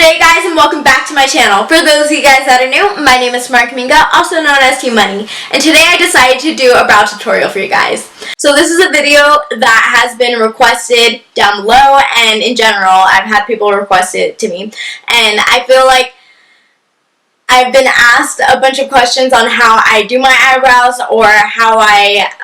Hey guys, and welcome back to my channel. For those of you guys that are new, my name is Smart Kaminga, also known as T Money, and today I decided to do a brow tutorial for you guys. So this is a video that has been requested down below, and in general, I've had people request it to me, and I feel like I've been asked a bunch of questions on how I do my eyebrows or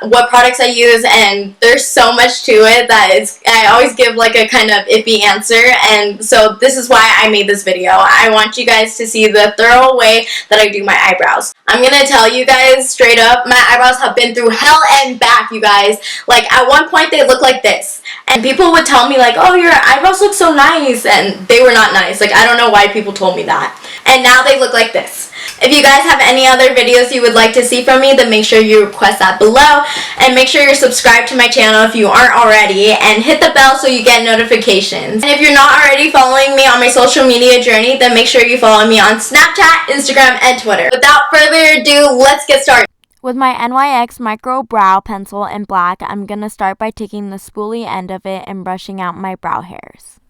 what products I use, and there's so much to it that I always give like a kind of iffy answer, and so this is why I made this video. I want you guys to see the thorough way that I do my eyebrows. I'm gonna tell you guys straight up, my eyebrows have been through hell and back, you guys. Like at one point they look like this, and people would tell me like, oh, your eyebrows look so nice, and they were not nice. Like I don't know why people told me that. And now they look like this. If you guys have any other videos you would like to see from me, then make sure you request that below. And make sure you're subscribed to my channel if you aren't already. And hit the bell so you get notifications. And if you're not already following me on my social media journey, then make sure you follow me on Snapchat, Instagram, and Twitter. Without further ado, let's get started. With my NYX Micro Brow Pencil in black, I'm going to start by taking the spoolie end of it and brushing out my brow hairs.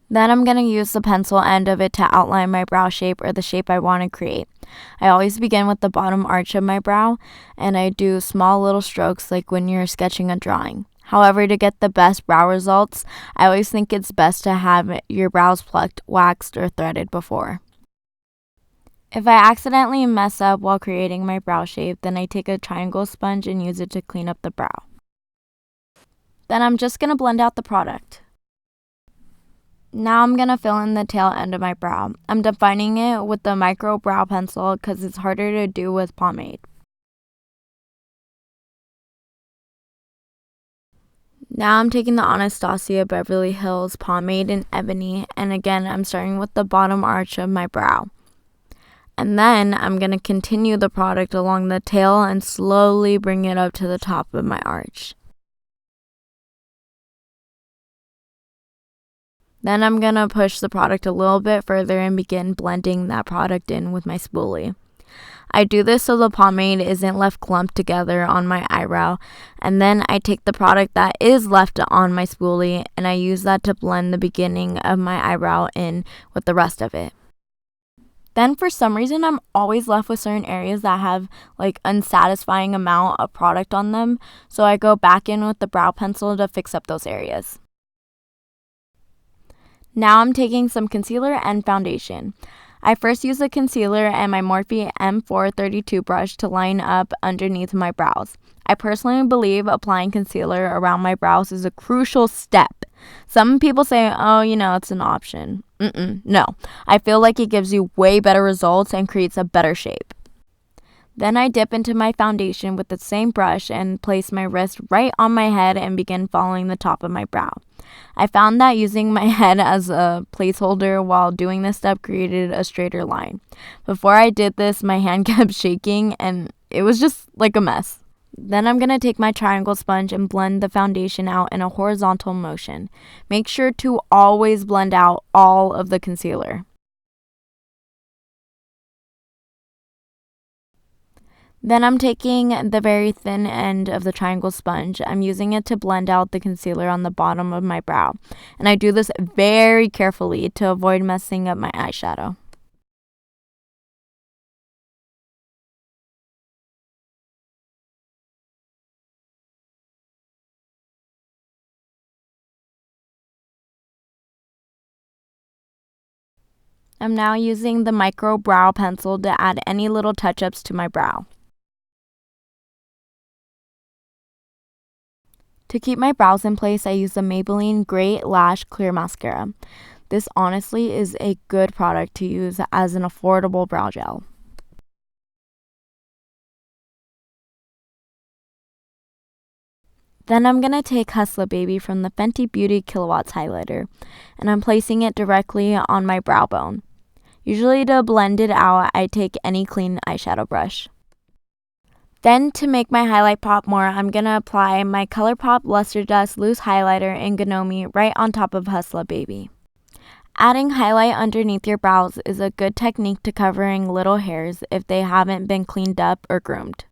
Then I'm going to use the pencil end of it to outline my brow shape or the shape I want to create. I always begin with the bottom arch of my brow, and I do small little strokes like when you're sketching a drawing. However, to get the best brow results, I always think it's best to have your brows plucked, waxed, or threaded before. If I accidentally mess up while creating my brow shape, then I take a triangle sponge and use it to clean up the brow. Then I'm just going to blend out the product. Now I'm going to fill in the tail end of my brow. I'm defining it with the micro brow pencil because it's harder to do with pomade. Now I'm taking the Anastasia Beverly Hills Pomade in Ebony, and again I'm starting with the bottom arch of my brow. And then I'm going to continue the product along the tail and slowly bring it up to the top of my arch. Then I'm going to push the product a little bit further and begin blending that product in with my spoolie. I do this so the pomade isn't left clumped together on my eyebrow, and then I take the product that is left on my spoolie and I use that to blend the beginning of my eyebrow in with the rest of it. Then for some reason I'm always left with certain areas that have like unsatisfying amount of product on them, so I go back in with the brow pencil to fix up those areas. Now I'm taking some concealer and foundation. I first use the concealer and my Morphe M432 brush to line up underneath my brows. I personally believe applying concealer around my brows is a crucial step. Some people say, oh, it's an option. No, I feel like it gives you way better results and creates a better shape. Then I dip into my foundation with the same brush and place my wrist right on my head and begin following the top of my brow. I found that using my head as a placeholder while doing this step created a straighter line. Before I did this, my hand kept shaking and it was just like a mess. Then I'm going to take my triangle sponge and blend the foundation out in a horizontal motion. Make sure to always blend out all of the concealer. Then I'm taking the very thin end of the triangle sponge. I'm using it to blend out the concealer on the bottom of my brow. And I do this very carefully to avoid messing up my eyeshadow. I'm now using the micro brow pencil to add any little touch-ups to my brow. To keep my brows in place, I use the Maybelline Great Lash Clear Mascara. This honestly is a good product to use as an affordable brow gel. Then I'm going to take Hustla Baby from the Fenty Beauty Killawatt highlighter, and I'm placing it directly on my brow bone. Usually to blend it out, I take any clean eyeshadow brush. Then to make my highlight pop more, I'm going to apply my Colourpop Luster Dust Loose Highlighter in Gnomie right on top of Hustla Baby. Adding highlight underneath your brows is a good technique to covering little hairs if they haven't been cleaned up or groomed.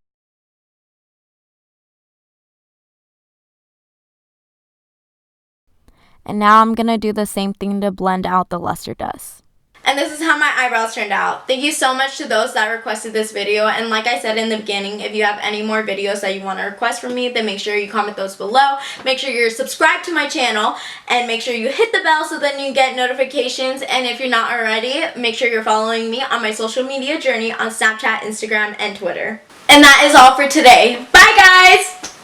And now I'm going to do the same thing to blend out the luster dust. And this is how my eyebrows turned out. Thank you so much to those that requested this video. And like I said in the beginning, if you have any more videos that you want to request from me, then make sure you comment those below. Make sure you're subscribed to my channel and make sure you hit the bell so then you get notifications. And if you're not already, make sure you're following me on my social media journey on Snapchat, Instagram, and Twitter. And that is all for today. Bye guys!